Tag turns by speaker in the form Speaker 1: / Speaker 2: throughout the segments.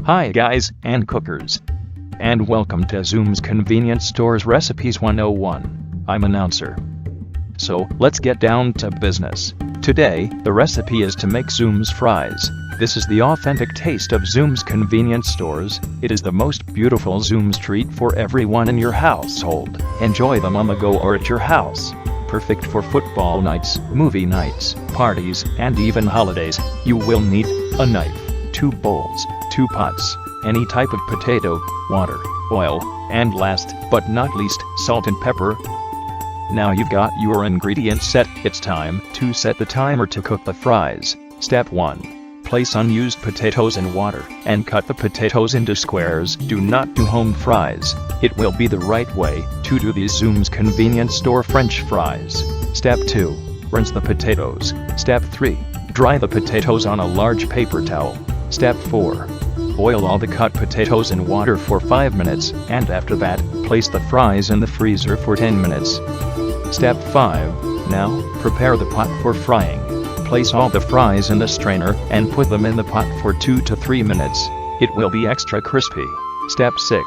Speaker 1: Hi guys and cookers, and welcome to ZOOMS Convenience Stores Recipes 101. I'm announcer. So let's get down to business. Today, the recipe is to make ZOOMS fries. This is the authentic taste of ZOOMS Convenience Stores. It is the most beautiful ZOOMS treat for everyone in your household. Enjoy them on the go or at your house. Perfect for football nights, movie nights, parties, and even holidays. You will need a knife, 2 bowls, 2 pots, any type of potato, water, oil, and last but not least, salt and pepper. Now you've got your ingredients set, it's time to set the timer to cook the fries. Step 1. Place unused potatoes in water and cut the potatoes into squares. Do not do home fries. It will be the right way to do these ZOOMS Convenience Store French fries. Step 2. Rinse the potatoes. Step 3. Dry the potatoes on a large paper towel. Step 4. Boil all the cut potatoes in water for 5 minutes, and after that, place the fries in the freezer for 10 minutes. Step 5. Now, prepare the pot for frying. Place all the fries in the strainer and put them in the pot for 2 to 3 minutes. It will be extra crispy. Step 6.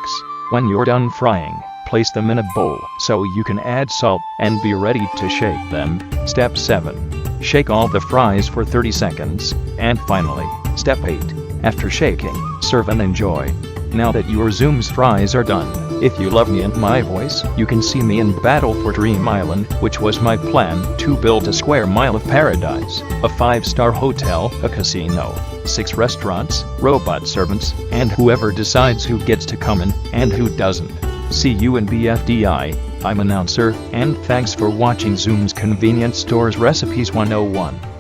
Speaker 1: When you're done frying, place them in a bowl so you can add salt and be ready to shake them. Step 7. Shake all the fries for 30 seconds. And finally, Step 8. After shaking, serve and enjoy. Now that your ZOOMS fries are done, if you love me and my voice, you can see me in battle for Dream Island, which was my plan to build a square mile of paradise, a 5-star hotel, a casino, 6 restaurants, robot servants, and whoever decides who gets to come in and who doesn't. See you in BFDI. I'm announcer, and thanks for watching ZOOMS Convenience Stores Recipes 101.